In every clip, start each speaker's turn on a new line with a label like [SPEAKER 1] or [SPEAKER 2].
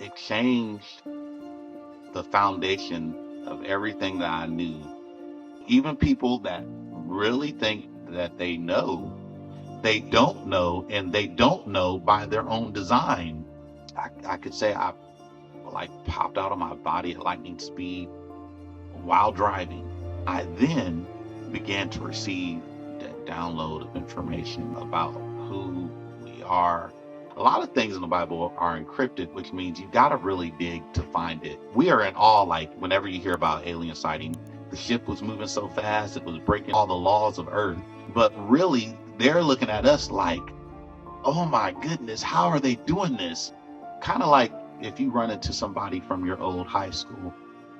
[SPEAKER 1] it changed the foundation of everything that I knew. Even people that really think that they don't know, and they don't know by their own design. I could say I like popped out of my body at lightning speed while driving. I then began to receive that download of information about who we are. A lot of things in the Bible are encrypted, which means you got to really dig to find it. We are in awe, like whenever you hear about alien sighting, the ship was moving so fast, it was breaking all the laws of Earth. But really, they're looking at us like, oh my goodness, how are they doing this? Kind of like if you run into somebody from your old high school,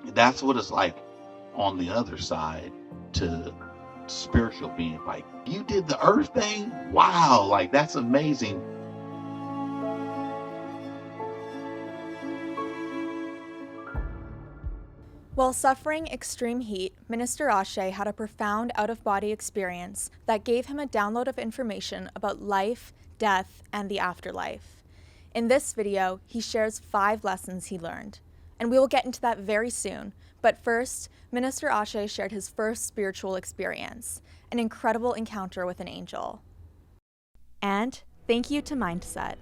[SPEAKER 1] that's what it's like on the other side to spiritual being. Like, you did the earth thing? Wow, like that's amazing.
[SPEAKER 2] While suffering extreme heat, Minister Ashe had a profound out-of-body experience that gave him a download of information about life, death, and the afterlife. In this video, he shares 5 lessons he learned. And we will get into that very soon, but first, Minister Ashe shared his first spiritual experience, an incredible encounter with an angel. And thank you to Mindset.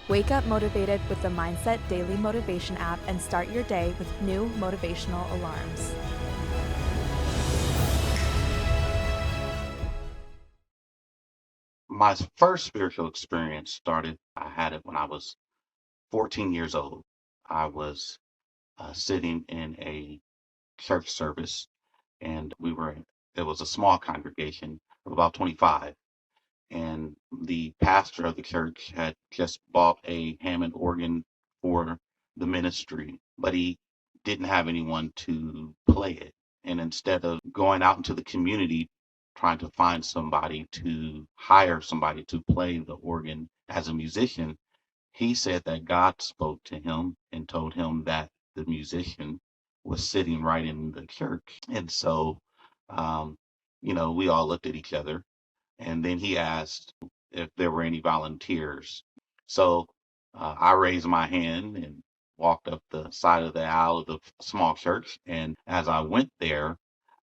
[SPEAKER 2] Wake up motivated with the Mindset Daily Motivation app and start your day with new motivational alarms.
[SPEAKER 1] My first spiritual experience I had it when I was 14 years old. I was sitting in a church service, and it was a small congregation of about 25. And the pastor of the church had just bought a Hammond organ for the ministry, but he didn't have anyone to play it. And instead of going out into the community trying to find somebody to hire somebody to play the organ as a musician, he said that God spoke to him and told him that the musician was sitting right in the church. And so, um, we all looked at each other, and then he asked if there were any volunteers. So I raised my hand and walked up the side of the aisle of the small church. And as I went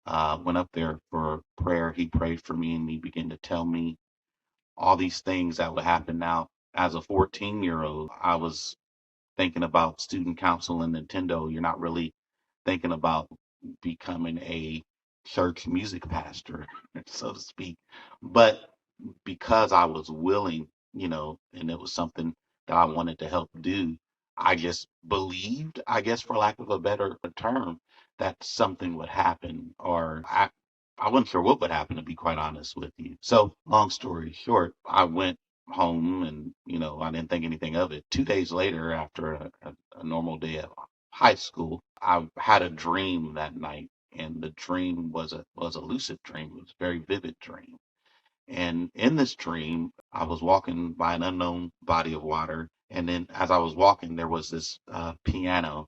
[SPEAKER 1] up there for prayer, he prayed for me, and he began to tell me all these things that would happen. Now, as a 14-year-old, I was thinking about student council and Nintendo. You're not really thinking about becoming a church music pastor, so to speak. But because I was willing, and it was something that I wanted to help do, I just believed, I guess, for lack of a better term, that something would happen, or I wasn't sure what would happen, to be quite honest with you. So, long story short, I went home, and, I didn't think anything of it. 2 days later, after a normal day at high school, I had a dream that night, and the dream was a lucid dream. It was a very vivid dream. And in this dream, I was walking by an unknown body of water. And then as I was walking, there was this piano.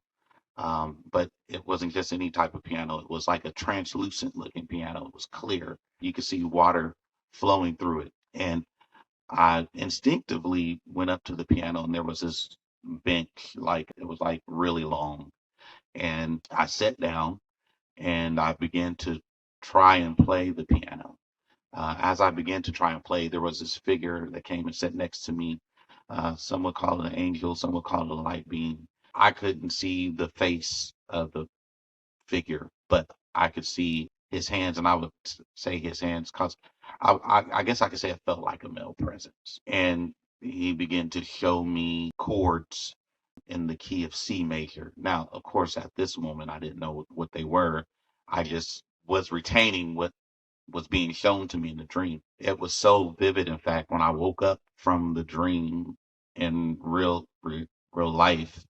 [SPEAKER 1] But it wasn't just any type of piano. It was like a translucent looking piano. It was clear. You could see water flowing through it. And I instinctively went up to the piano, and there was this bench, like it was like really long. And I sat down, and I began to try and play the piano. As I began to try and play, there was this figure that came and sat next to me. Some would call it an angel, some would call it a light being. I couldn't see the face of the figure, but I could see his hands, and I would say his hands because I guess I could say it felt like a male presence. And he began to show me chords in the key of C major. Now, of course, at this moment, I didn't know what they were. I just was retaining what was being shown to me in the dream. It was so vivid. In fact, when I woke up from the dream in real life,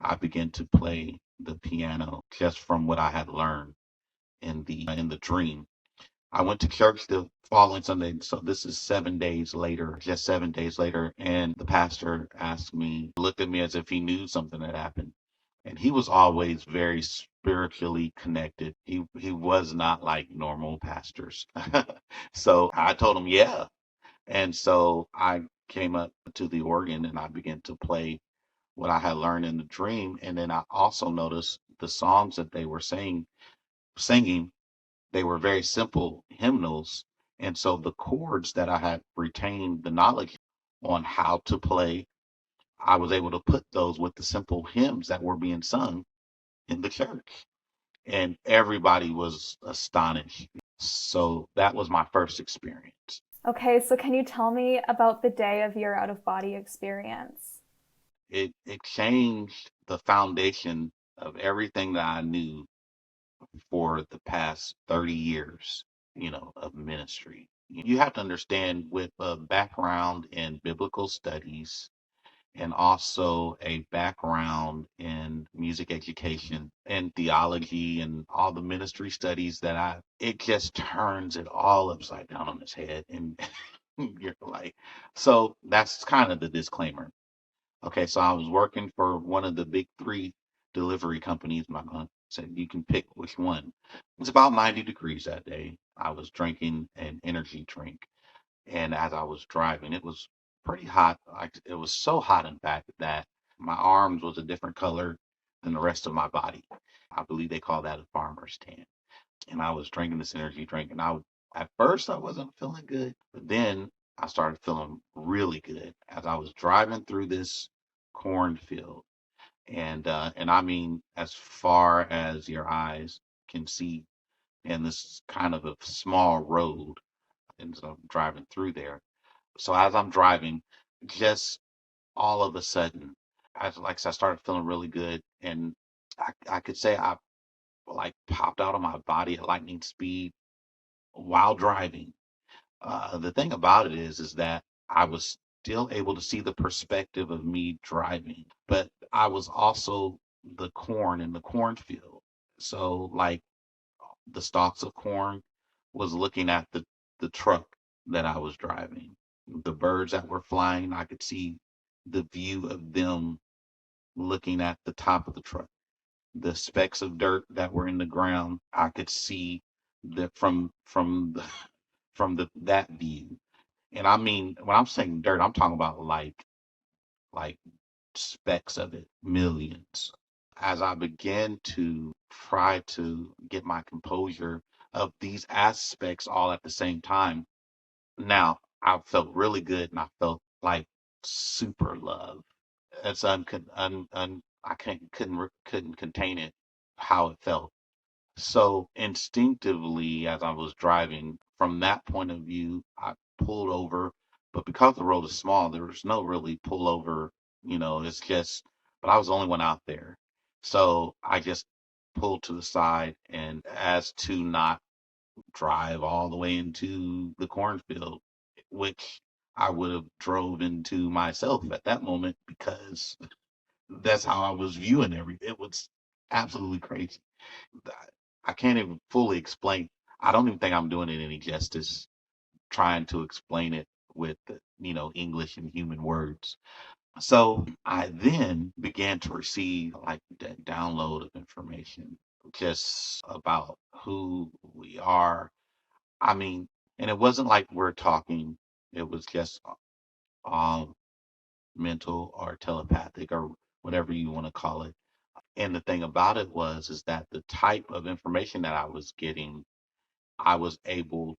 [SPEAKER 1] I began to play the piano just from what I had learned in the dream. I went to church the following Sunday, so this is 7 days later, just 7 days later, and the pastor looked at me as if he knew something had happened. And he was always very spiritually connected. He was not like normal pastors. So I told him, yeah. And so I came up to the organ, and I began to play what I had learned in the dream. And then I also noticed the songs that they were singing, they were very simple hymnals. And so the chords that I had retained the knowledge on how to play, I was able to put those with the simple hymns that were being sung in the church. And everybody was astonished. So that was my first experience.
[SPEAKER 2] Okay, so can you tell me about the day of your out of body experience?
[SPEAKER 1] It changed the foundation of everything that I knew for the past 30 years, of ministry. You have to understand, with a background in biblical studies and also a background in music education and theology and all the ministry studies it just turns it all upside down on its head. And you're like, so that's kind of the disclaimer. Okay, so I was working for one of the big three delivery companies. My aunt said you can pick which one. It was about 90 degrees that day. I was drinking an energy drink, and as I was driving, it was pretty hot. It was so hot, in fact, that my arms was a different color than the rest of my body. I believe they call that a farmer's tan. And I was drinking this energy drink, and at first I wasn't feeling good, but then I started feeling really good as I was driving through this cornfield. And I mean, as far as your eyes can see, and this kind of a small road, and so I'm driving through there. So as I'm driving, just all of a sudden, I started feeling really good, and I could say I like popped out of my body at lightning speed while driving. The thing about it is that I was still able to see the perspective of me driving, but I was also the corn in the cornfield. So like the stalks of corn was looking at the truck that I was driving. The birds that were flying, I could see the view of them looking at the top of the truck. The specks of dirt that were in the ground, I could see that from that view. And I mean, when I'm saying dirt, I'm talking about like specks of it, millions. As I began to try to get my composure of these aspects all at the same time, now I felt really good and I felt like super love. It's I couldn't contain it how it felt. So instinctively, as I was driving, from that point of view, I pulled over. But because the road is small, there was no really pull over. It's just, but I was the only one out there. So I just pulled to the side, and as to not drive all the way into the cornfield, which I would have drove into myself at that moment, because that's how I was viewing everything. It was absolutely crazy. I can't even fully explain. I don't even think I'm doing it any justice trying to explain it with, English and human words. So I then began to receive like that download of information just about who we are. I mean, and it wasn't like we're talking, it was just all mental or telepathic or whatever you want to call it. And the thing about it is that the type of information that I was getting, I was able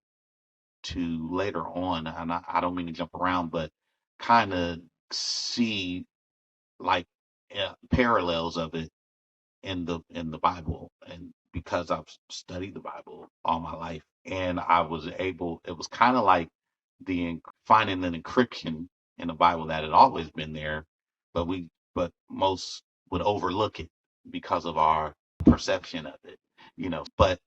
[SPEAKER 1] to later on, and I don't mean to jump around, but kind of see like parallels of it in the Bible, and because I've studied the Bible all my life, and I was able, it was kind of like finding an encryption in the Bible that had always been there, but most would overlook it because of our perception of it, But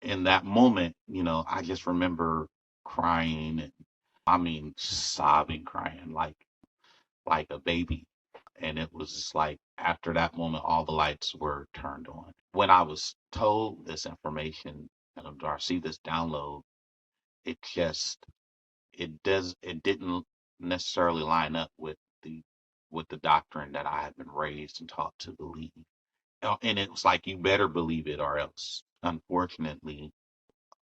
[SPEAKER 1] in that moment, I just remember crying, and I mean sobbing, crying like a baby. And it was just like after that moment, all the lights were turned on. When I was told this information, and I see this download, it just it didn't necessarily line up the with the doctrine that I had been raised and taught to believe. And it was like, you better believe it or else. Unfortunately,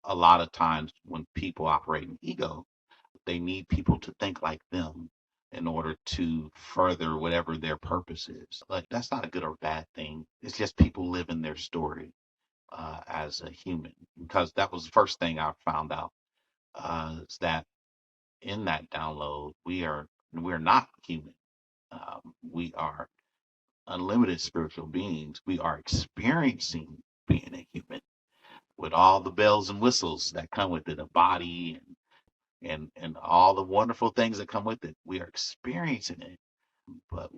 [SPEAKER 1] a lot of times when people operate in ego, they need people to think like them. in order to further whatever their purpose is. Like, that's not a good or bad thing. It's just people living their story as a human. Because that was the first thing I found out, is that in that download, we're not human. We are unlimited spiritual beings. We are experiencing being a human with all the bells and whistles that come with it, a body and all the wonderful things that come with it. We are experiencing it, but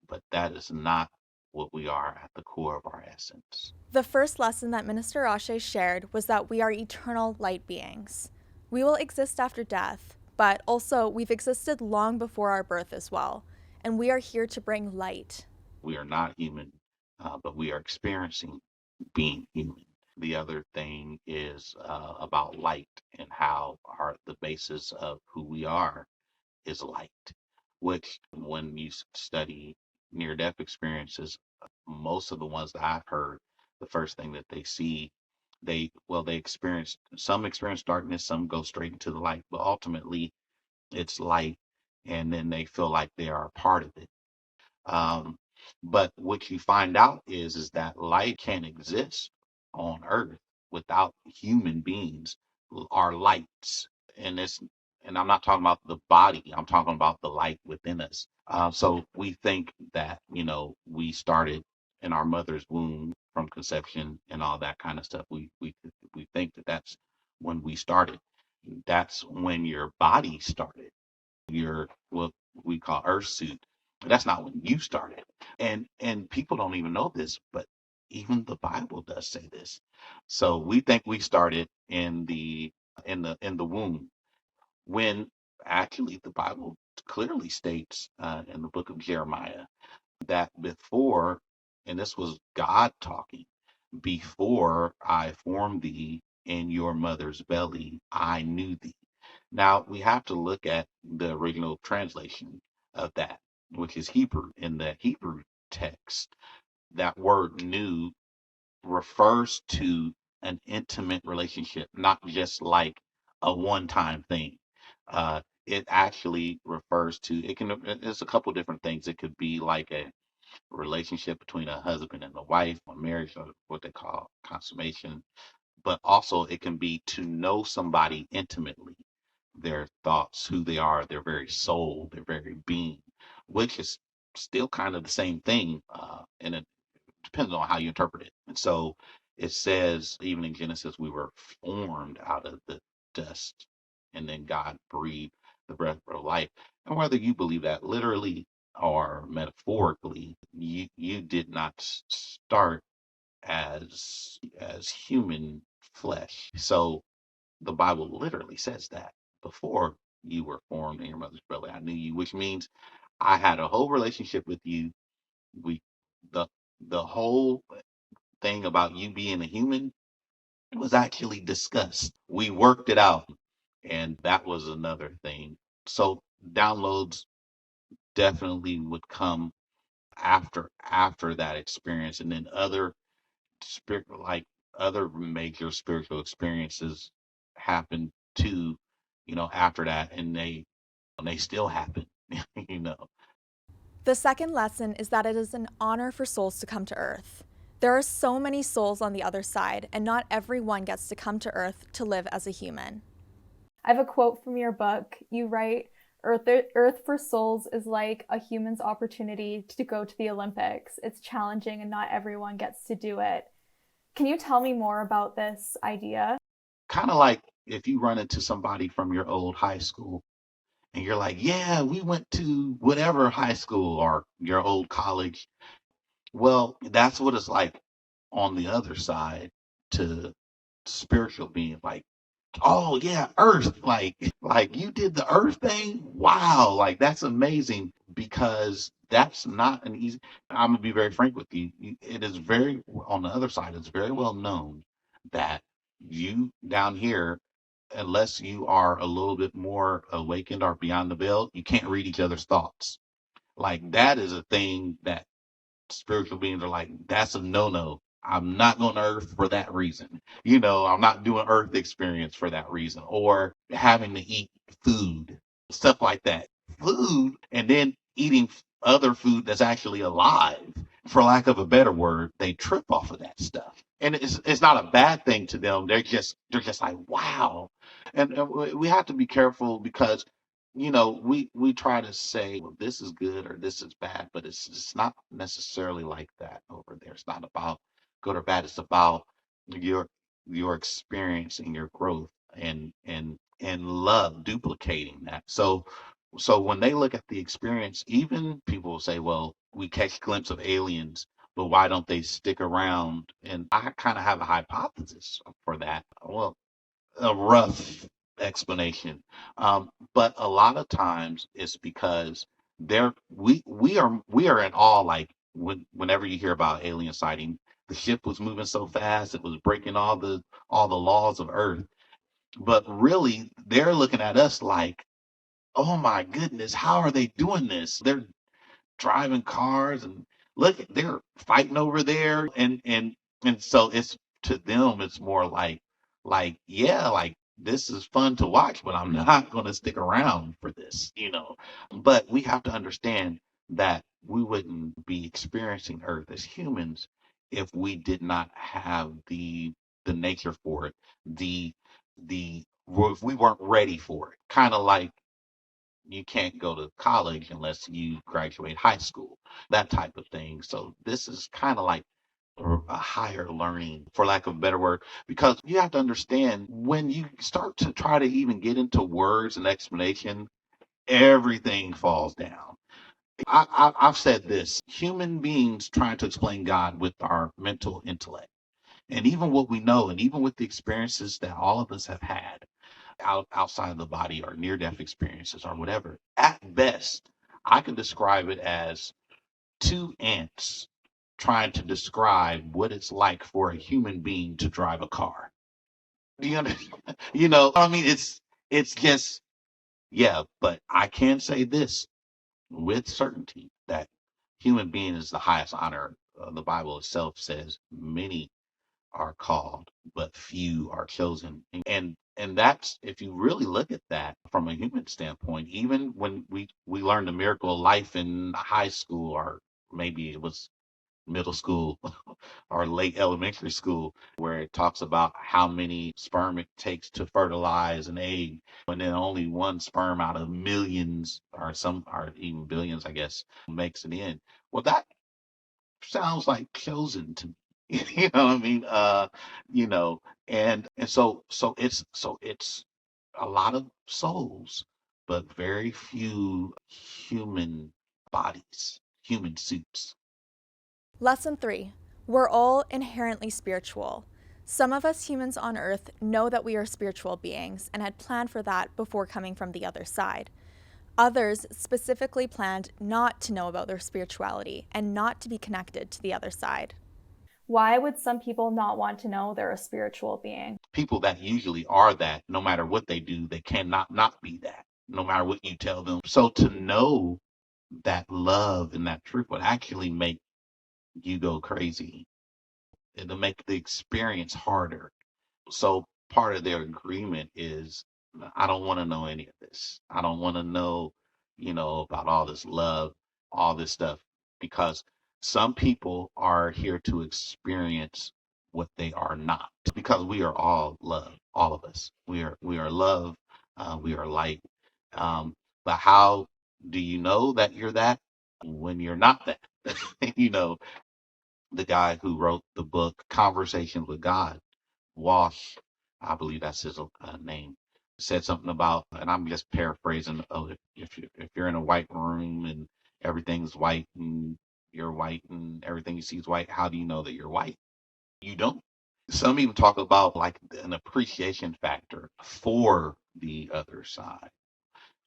[SPEAKER 1] but that is not what we are at the core of our essence.
[SPEAKER 2] The first lesson that Minister Ashe shared was that we are eternal light beings. We will exist after death, but also we've existed long before our birth as well, and we are here to bring light.
[SPEAKER 1] We are not human, but we are experiencing being human. The other thing is about light and how the basis of who we are is light, which when you study near death experiences, most of the ones that I've heard, the first thing that they see, they experience, some experience darkness, some go straight into the light, but ultimately it's light, and then they feel like they are a part of it. Um, but what you find out is that light can't exist on Earth without human beings are lights. And it's and I'm not talking about the body, I'm talking about the light within us. So we think that, we started in our mother's womb from conception and all that kind of stuff. We think that that's when we started. That's when your body started, your what we call earth suit. That's not when you started. And people don't even know this, but even the Bible does say this. So we think we started in the womb, when actually the Bible clearly states in the book of Jeremiah that before, and this was God talking, before I formed thee in your mother's belly, I knew thee. Now we have to look at the original translation of that, which is Hebrew. In the Hebrew text, that word knew refers to an intimate relationship, not just like a one-time thing. It actually refers to, it's a couple different things. It could be like a relationship between a husband and a wife, or marriage, or what they call consummation, but also it can be to know somebody intimately, their thoughts, who they are, their very soul, their very being, which is still kind of the same thing, and it depends on how you interpret it. And so it says, even in Genesis, we were formed out of the dust, and then God breathed the breath of life. And whether you believe that literally or metaphorically, you did not start as human flesh. So the Bible literally says that before you were formed in your mother's belly, I knew you, which means I had a whole relationship with you. We the the whole thing about you being a human was actually discussed. We worked it out, and that was another thing. So downloads definitely would come after that experience, and then spirit like other major spiritual experiences happen too, after that, and they still happen, you know.
[SPEAKER 2] The second lesson is that it is an honor for souls to come to Earth. There are so many souls on the other side, and not everyone gets to come to Earth to live as a human. I have a quote from your book. You write, Earth for souls is like a human's opportunity to go to the Olympics. It's challenging and not everyone gets to do it. Can you tell me more about this idea?
[SPEAKER 1] Kind of like if you run into somebody from your old high school and you're like, yeah, we went to whatever high school or your old college. Well, that's what it's like on the other side to spiritual being. Like, oh yeah, Earth, like you did the Earth thing. Wow, like that's amazing, because that's not an easy. I'm gonna be very frank with you. It is very, on the other side, it's very well known that you down here, unless you are a little bit more awakened or beyond the veil, you can't read each other's thoughts. Like that is a thing that spiritual beings are like, that's a no-no. I'm not going to Earth for that reason. I'm not doing Earth experience for that reason, or having to eat food, stuff like that. food and then eating other food that's actually alive, for lack of a better word, they trip off of that stuff. And it's not a bad thing to them. They're just like, wow. And we have to be careful because we try to say, well, this is good or this is bad, but it's not necessarily like that over there. It's not about good or bad. It's about your your experience and your growth and love duplicating that. So when they look at the experience, even people will say, well, we catch a glimpse of aliens, but why don't they stick around? And I kind of have a hypothesis for that. Well, a rough explanation. But a lot of times it's because we are in awe, like whenever you hear about alien sighting, the ship was moving so fast, it was breaking all the laws of Earth. But really they're looking at us like, oh my goodness, how are they doing this? They're driving cars and look, they're fighting over there, and so it's to them it's more like yeah, like this is fun to watch, but I'm not going to stick around for this. But we have to understand that we wouldn't be experiencing Earth as humans if we did not have the nature for it, the if we weren't ready for it. Kind of like you can't go to college unless you graduate high school, that type of thing. So this is kind of like a higher learning, for lack of a better word, because you have to understand when you start to try to even get into words and explanation, everything falls down. I've said this: human beings trying to explain God with our mental intellect, and even what we know, and even with the experiences that all of us have had outside of the body or near death experiences or whatever. At best, I can describe it as two ants trying to describe what it's like for a human being to drive a car. Do you understand? I mean, it's just yeah, but I can say this with certainty that human being is the highest honor. The Bible itself says many are called, but few are chosen. And that's, if you really look at that from a human standpoint, even when we learned the miracle of life in high school, or maybe it was middle school or late elementary school, where it talks about how many sperm it takes to fertilize an egg, and then only one sperm out of millions or some or even billions, I guess, makes it in. Well, that sounds like chosen to me. You know what I mean? You know, and so it's a lot of souls, but very few human bodies, human suits.
[SPEAKER 2] Lesson 3. We're all inherently spiritual. Some of us humans on Earth know that we are spiritual beings and had planned for that before coming from the other side. Others specifically planned not to know about their spirituality and not to be connected to the other side. Why would some people not want to know they're a spiritual being?
[SPEAKER 1] People that usually are that, no matter what they do, they cannot not be that, no matter what you tell them. So to know that love and that truth would actually make you go crazy. It'll make the experience harder. So part of their agreement is, I don't want to know any of this. I don't want to know, about all this love, all this stuff, because some people are here to experience what they are not, because we are all love, all of us. We are love, we are light. But how do you know that you're that when you're not that? you know, the guy who wrote the book Conversations with God, Walsh, I believe that's his name, said something about, and I'm just paraphrasing. Oh, if you're in a white room and everything's white and you're white and everything you see is white, how do you know that you're white? You don't. Some even talk about like an appreciation factor for the other side.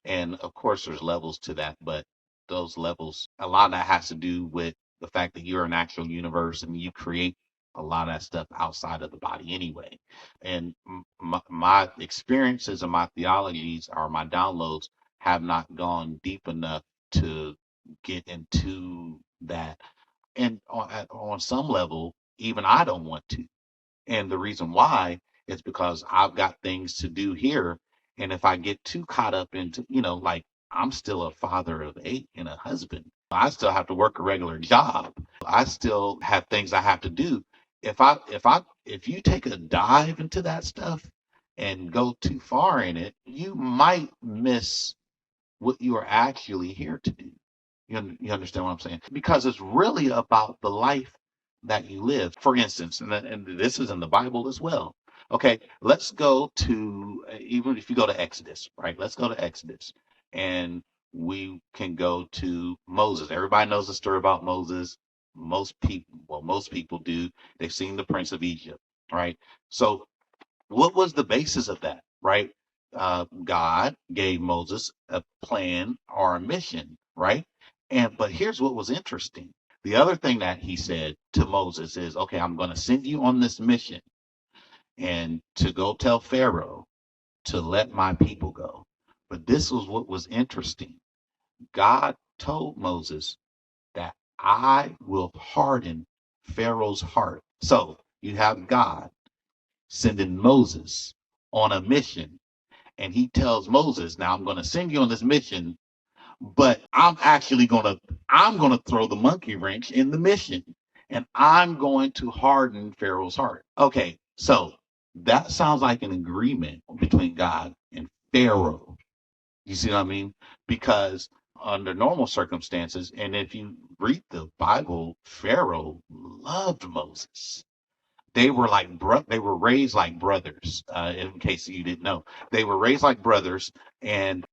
[SPEAKER 1] And of course, there's levels to that, but those levels, a lot of that has to do with the fact that you're an actual universe and you create a lot of that stuff outside of the body anyway. And my experiences and my theologies or my downloads have not gone deep enough to get into that. And on some level, even I don't want to. And the reason why is because I've got things to do here. And if I get too caught up into, like I'm still a father of 8 and a husband. I still have to work a regular job. I still have things I have to do. If you take a dive into that stuff and go too far in it, you might miss what you are actually here to do. You understand what I'm saying? Because it's really about the life that you live. For instance, and this is in the Bible as well. Okay, let's go to, even if you go to Exodus, right? Let's go to Exodus, and we can go to Moses. Everybody knows the story about Moses. Most people do. They've seen the Prince of Egypt, right? So what was the basis of that, right? God gave Moses a plan or a mission, right? But here's what was interesting. The other thing that he said to Moses is, okay, I'm going to send you on this mission and to go tell Pharaoh to let my people go. But this was what was interesting. God told Moses that I will harden Pharaoh's heart. So you have God sending Moses on a mission. And he tells Moses, now I'm going to send you on this mission, but I'm going to throw the monkey wrench in the mission, and I'm going to harden Pharaoh's heart. Okay, so that sounds like an agreement between God and Pharaoh. You see what I mean? Because under normal circumstances, and if you read the Bible, Pharaoh loved Moses. They were raised like brothers. In case you didn't know, they were raised like brothers, and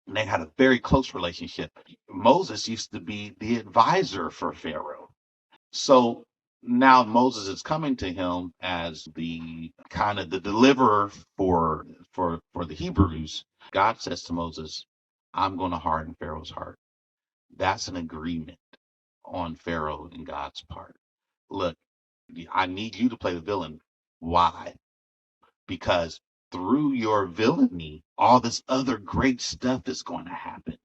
[SPEAKER 1] they had a very close relationship. Moses used to be the advisor for Pharaoh. So now Moses is coming to him as the kind of the deliverer for the Hebrews. God says to Moses, I'm going to harden Pharaoh's heart. That's an agreement on Pharaoh and God's part. Look, I need you to play the villain. Why? Because through your villainy, all this other great stuff is going to happen.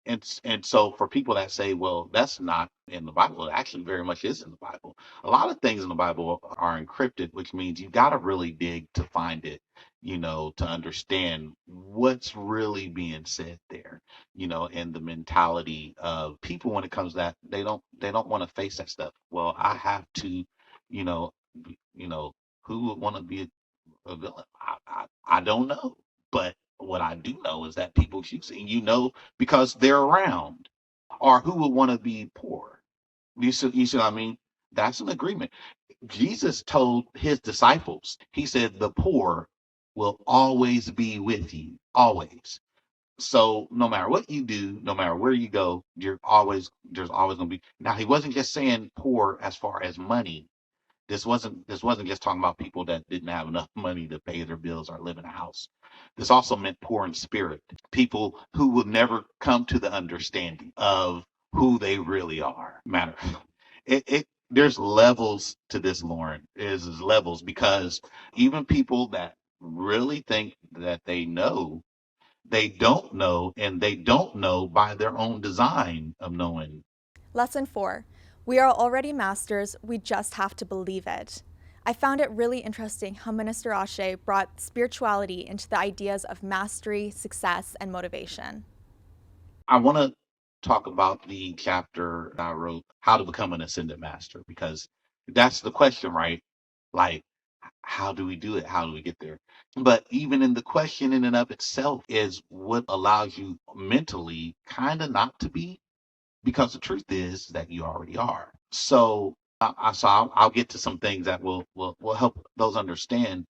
[SPEAKER 1] And so for people that say, well, that's not in the Bible, it actually very much is in the Bible. A lot of things in the Bible are encrypted, which means you got to really dig to find it, to understand what's really being said there, and the mentality of people when it comes to that, they don't want to face that stuff. Well, I have to, you know, who would want to be a villain? I don't know. But what I do know is that people choose, and because they're around, or who would want to be poor. You see what I mean? That's an agreement. Jesus told his disciples, he said, the poor will always be with you, always. So no matter what you do, no matter where you go, there's always going to be. Now, he wasn't just saying poor as far as money. This wasn't just talking about people that didn't have enough money to pay their bills or live in a house. This also meant poor in spirit, people who will never come to the understanding of who they really are. Matter. There's levels to this, Lauren. Is levels because even people that really think that they don't know, and they don't know by their own design of knowing.
[SPEAKER 2] Lesson 4. We are already masters, we just have to believe it. I found it really interesting how Minister Ashe brought spirituality into the ideas of mastery, success, and motivation.
[SPEAKER 1] I want to talk about the chapter I wrote, How to Become an Ascended Master, because that's the question, right? Like, how do we do it? How do we get there? But even in the question in and of itself is what allows you mentally kind of not to be, because the truth is that you already are. So, I'll get to some things that will help those understand.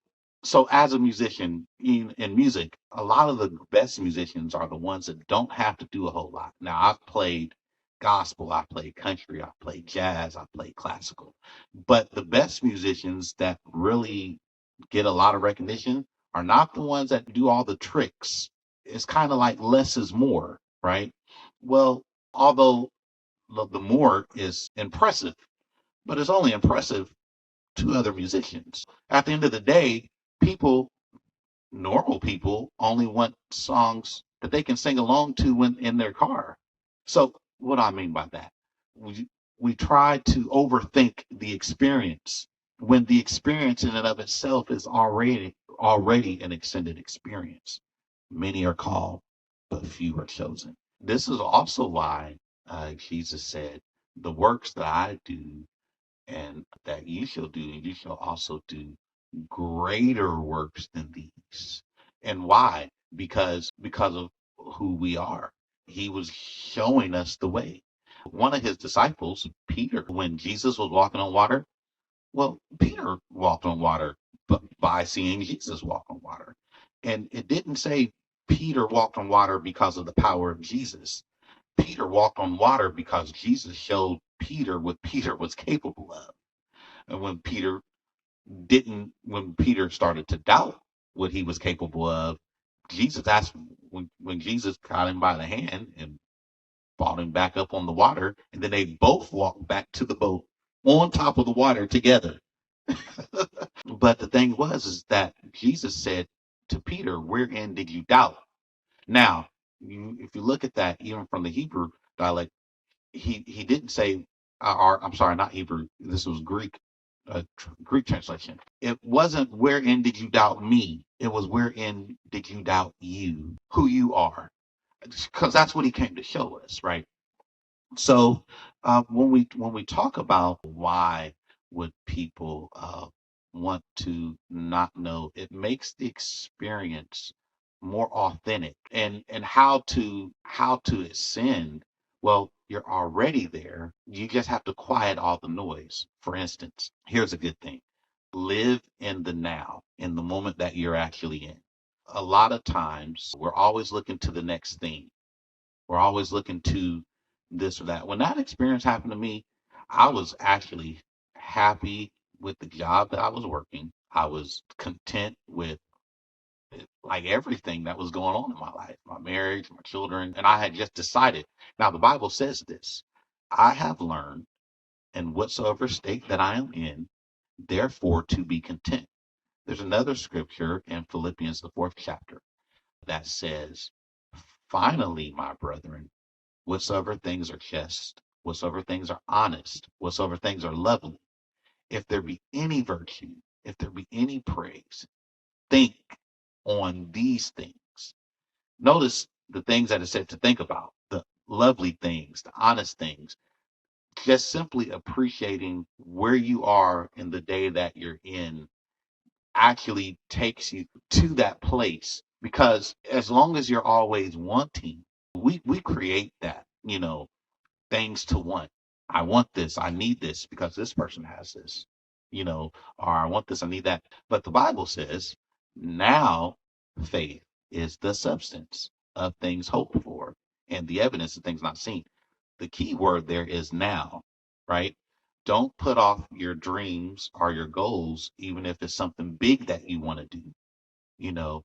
[SPEAKER 1] So, as a musician in music, a lot of the best musicians are the ones that don't have to do a whole lot. Now, I've played gospel, I've played country, I've played jazz, I've played classical, but the best musicians that really get a lot of recognition are not the ones that do all the tricks. It's kind of like less is more, right? Well, although the more is impressive, but it's only impressive to other musicians. At the end of the day, people, normal people, only want songs that they can sing along to when in their car. So, what do I mean by that? We try to overthink the experience when the experience in and of itself is already an extended experience. Many are called, but few are chosen. This is also why Jesus said, the works that I do and that you shall do, and you shall also do greater works than these. And why? Because of who we are. He was showing us the way. One of his disciples, Peter, when Jesus was walking on water, well, Peter walked on water but by seeing Jesus walk on water. And it didn't say Peter walked on water because of the power of Jesus. Peter walked on water because Jesus showed Peter what Peter was capable of. And when Peter started to doubt what he was capable of, Jesus asked when Jesus caught him by the hand and brought him back up on the water, and then they both walked back to the boat on top of the water together. But the thing was is that Jesus said to Peter, wherein did you doubt? Now, if you look at that, even from the Hebrew dialect, he didn't say, or I'm sorry, not Hebrew. This was Greek, Greek translation. It wasn't wherein did you doubt me. It was wherein did you doubt you, who you are, because that's what he came to show us, right? So when we talk about why would people want to not know, it makes the experience more authentic. And how to ascend. Well, you're already there. You just have to quiet all the noise. For instance, here's a good thing: live in the now, in the moment that you're actually in. A lot of times, we're always looking to the next thing. We're always looking to this or that. When that experience happened to me, I was actually happy with the job that I was working. I was content with like everything that was going on in my life, my marriage, my children, and I had just decided. Now, the Bible says this: I have learned in whatsoever state that I am in, therefore to be content. There's another scripture in Philippians, the fourth chapter, that says, finally, my brethren, whatsoever things are just, whatsoever things are honest, whatsoever things are lovely, if there be any virtue, if there be any praise, think on these things. Notice the things that it said to think about, the lovely things, the honest things, just simply appreciating where you are in the day that you're in actually takes you to that place. Because as long as you're always wanting, we create that, things to want. I want this, I need this because this person has this, or I want this, I need that. But the Bible says, now faith is the substance of things hoped for and the evidence of things not seen. The key word there is now, right? Don't put off your dreams or your goals, even if it's something big that you want to do. You know,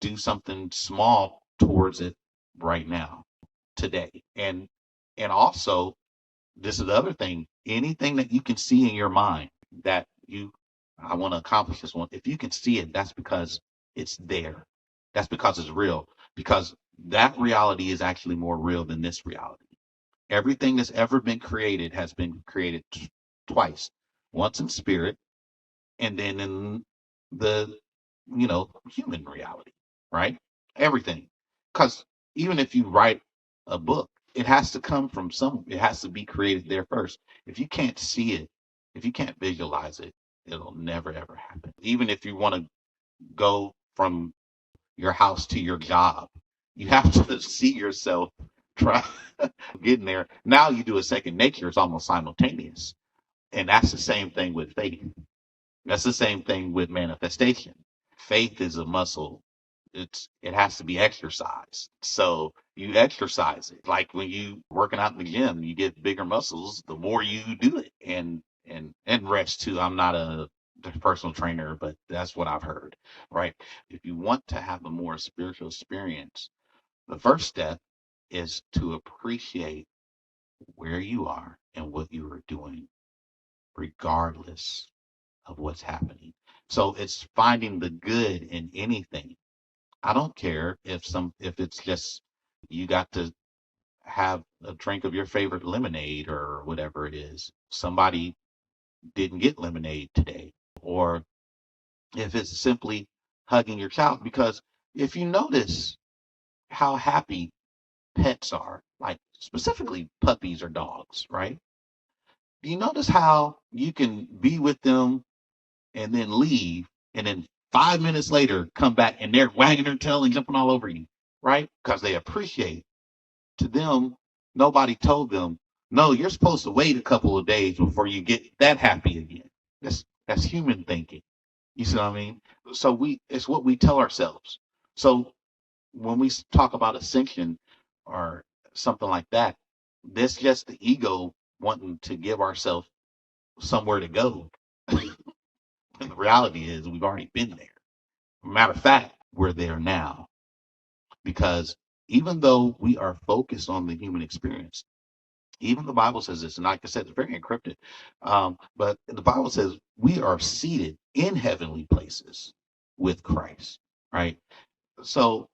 [SPEAKER 1] do something small towards it right now, today. And also, this is the other thing: anything that you can see in your mind that I want to accomplish this one, if you can see it, that's because it's there. That's because it's real. Because that reality is actually more real than this reality. Everything that's ever been created has been created twice: once in spirit, and then in the human reality, right? Everything. Because even if you write a book, it has to come from it has to be created there first. If you can't see it, if you can't visualize it, it'll never ever happen. Even if you want to go from your house to your job, you have to see yourself try getting there. Now you do a second nature, it's almost simultaneous. And that's the same thing with faith. That's the same thing with manifestation. Faith is a muscle. It has to be exercised. So you exercise it. Like when you working out in the gym, you get bigger muscles the more you do it. And rest too. I'm not a personal trainer, but that's what I've heard. Right. If you want to have a more spiritual experience, the first step is to appreciate where you are and what you are doing, regardless of what's happening. So it's finding the good in anything. I don't care if it's just you got to have a drink of your favorite lemonade or whatever it is. Somebody didn't get lemonade today. Or if it's simply hugging your child, because if you notice, how happy pets are, like specifically puppies or dogs, right? Do you notice how you can be with them and then leave, and then 5 minutes later come back and they're wagging their tail and jumping all over you, right? Because they appreciate. To them, nobody told them, no, you're supposed to wait a couple of days before you get that happy again. That's human thinking. You see what I mean? So it's what we tell ourselves. So when we talk about ascension or something like that, that's just the ego wanting to give ourselves somewhere to go. And the reality is we've already been there. Matter of fact, we're there now because even though we are focused on the human experience, even the Bible says this, and like I said, it's very encrypted. But the Bible says we are seated in heavenly places with Christ, right? So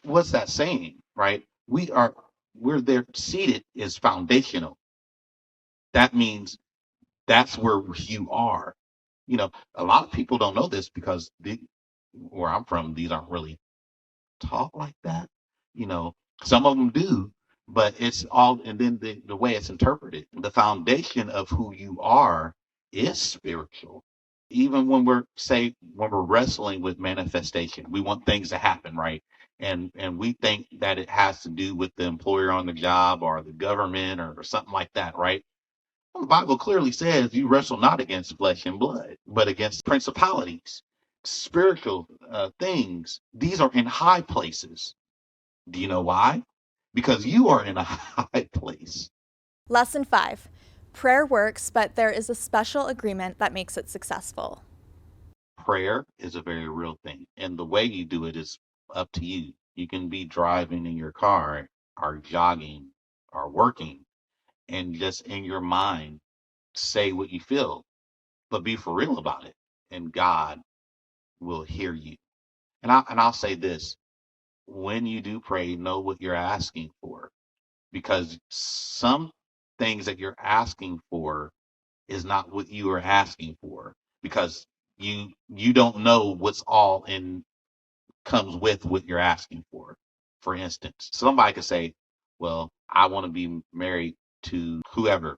[SPEAKER 1] what's that saying, right? We're there. Seated is foundational. That means that's where you are. A lot of people don't know this because where I'm from, these aren't really talk like that. You know, some of them do, but it's all, and then the way it's interpreted, the foundation of who you are is spiritual. Even when we're wrestling with manifestation, we want things to happen, right? And we think that it has to do with the employer on the job or the government or something like that, right? Well, the Bible clearly says you wrestle not against flesh and blood, but against principalities, spiritual things. These are in high places. Do you know why? Because you are in a high place.
[SPEAKER 2] Lesson 5. Prayer works, but there is a special agreement that makes it successful.
[SPEAKER 1] Prayer is a very real thing, and the way you do it is up to you. You can be driving in your car or jogging or working and just in your mind say what you feel, but be for real about it, and God will hear you. And I'll say this: when you do pray, know what you're asking for, because some things that you're asking for is not what you are asking for, because you don't know what's all in comes with what you're asking for. For instance, somebody could say, well, I want to be married to whoever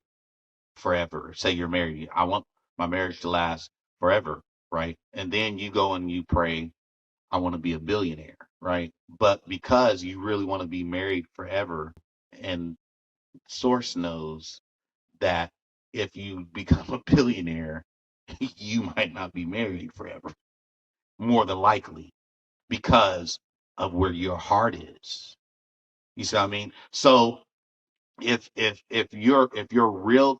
[SPEAKER 1] forever. Say you're married, I want my marriage to last forever, right? And then you go and you pray, I want to be a billionaire, right? But because you really want to be married forever, and source knows that if you become a billionaire, you might not be married forever, more than likely, because of where your heart is. You see what I mean? So if your real,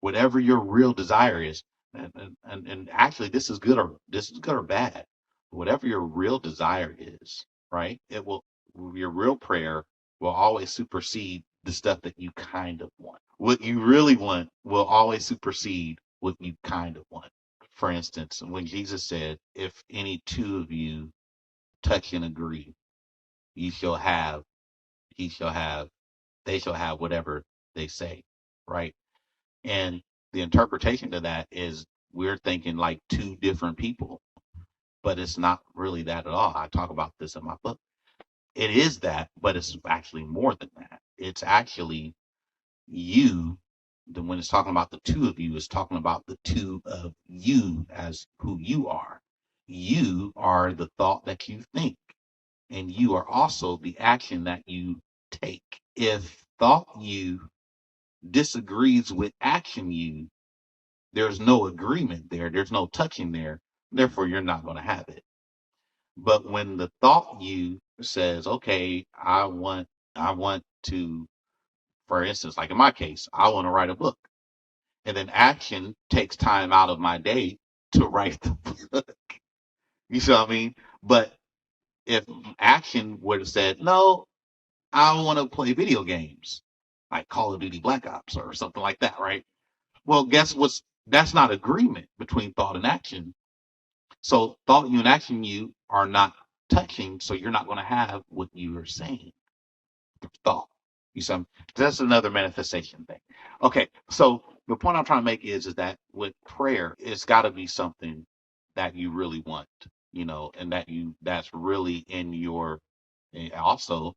[SPEAKER 1] whatever your real desire is, and actually this is good or bad, whatever your real desire is, right? Your real prayer will always supersede the stuff that you kind of want. What you really want will always supersede what you kind of want. For instance, when Jesus said, if any two of you touch and agree, you shall have, he shall have, they shall have whatever they say, right? And the interpretation to that is we're thinking like two different people, but it's not really that at all. I talk about this in my book. It is that, but it's actually more than that. It's actually you. When it's talking about the two of you, it's talking about the two of you as who you are. You are the thought that you think, and you are also the action that you take. If thought you disagrees with action you, there's no agreement there. There's no touching there. Therefore, you're not going to have it. But when the thought you says, okay, I want to, for instance, like in my case, I want to write a book. And then action takes time out of my day to write the book. You see what I mean? But if action would have said, no, I want to play video games, like Call of Duty Black Ops or something like that, right? Well, guess what's that's not agreement between thought and action. So thought you and action you are not touching, so you're not going to have what you are saying. Thought. You see, that's another manifestation thing. Okay, so the point I'm trying to make is that with prayer, it's got to be something that you really want, and that's really in your. Also,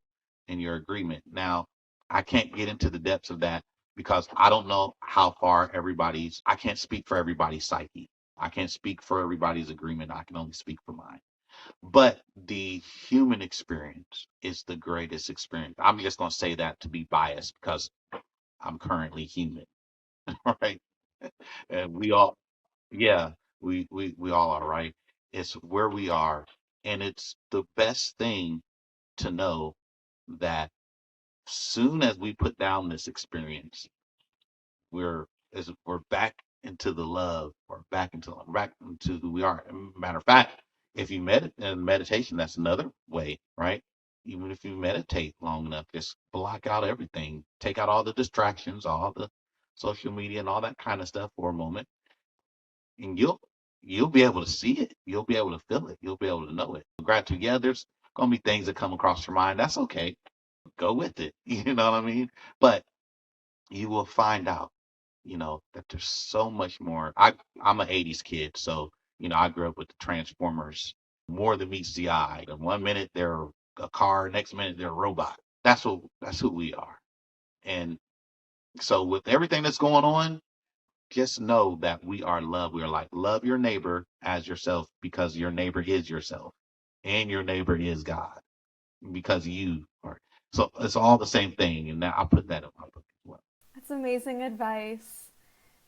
[SPEAKER 1] in your agreement. Now, I can't get into the depths of that because I don't know how far I can't speak for everybody's psyche. I can't speak for everybody's agreement. I can only speak for mine. But the human experience is the greatest experience. I'm just going to say that to be biased because I'm currently human, right? And we all, yeah, we all are, right? It's where we are. And it's the best thing to know that soon as we put down this experience, we're back into the love, or back into who we are. Matter of fact, if you in meditation, that's another way, right? Even if you meditate long enough, just block out everything, take out all the distractions, all the social media and all that kind of stuff for a moment, and you'll be able to see it, you'll be able to feel it, you'll be able to know it. Gratitude, yeah, there's gonna be things that come across your mind. That's okay. Go with it. You know what I mean? But you will find out, that there's so much more. I'm an 80s kid, so I grew up with the Transformers, more than meets the eye. And one minute they're a car, next minute they're a robot. That's who we are. And so with everything that's going on, just know that we are love. We are like, love your neighbor as yourself, because your neighbor is yourself. And your neighbor is God, because you are. So it's all the same thing. And now I put that in my book as well.
[SPEAKER 2] That's amazing advice.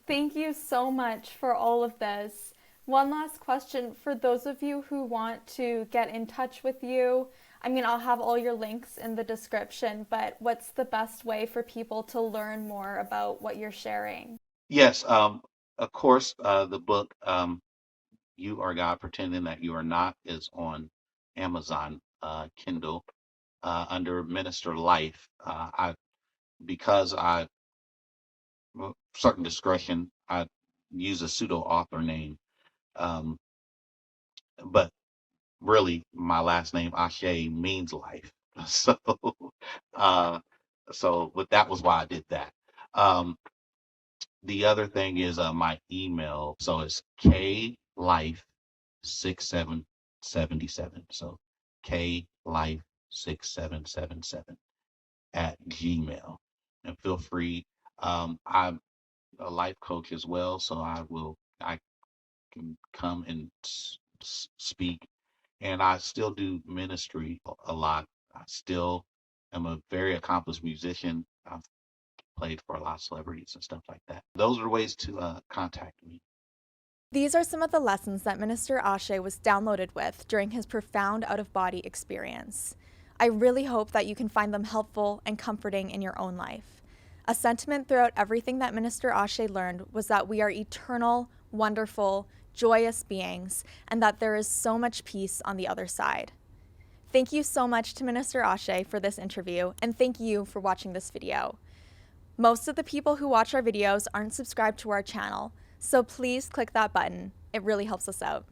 [SPEAKER 2] Thank you so much for all of this. One last question for those of you who want to get in touch with you. I mean, I'll have all your links in the description, but what's the best way for people to learn more about what you're sharing?
[SPEAKER 1] Yes, of course, the book, You Are God Pretending That You Are Not, is on Amazon, Kindle, under Minister Life. Because certain discretion, I use a pseudo author name, um, but really my last name, Ashe, means life. So, uh, but that was why I did that. Um, the other thing is my email. So it's klife6777. So klife6777 at Gmail. And feel free. I'm a life coach as well, so I can come and speak. And I still do ministry a lot. I still am a very accomplished musician. I've played for a lot of celebrities and stuff like that. Those are ways to contact me.
[SPEAKER 2] These are some of the lessons that Minister Ashe was downloaded with during his profound out-of-body experience. I really hope that you can find them helpful and comforting in your own life. A sentiment throughout everything that Minister Ashe learned was that we are eternal, wonderful, joyous beings, and that there is so much peace on the other side. Thank you so much to Minister Ashe for this interview, and thank you for watching this video. Most of the people who watch our videos aren't subscribed to our channel, so please click that button. It really helps us out.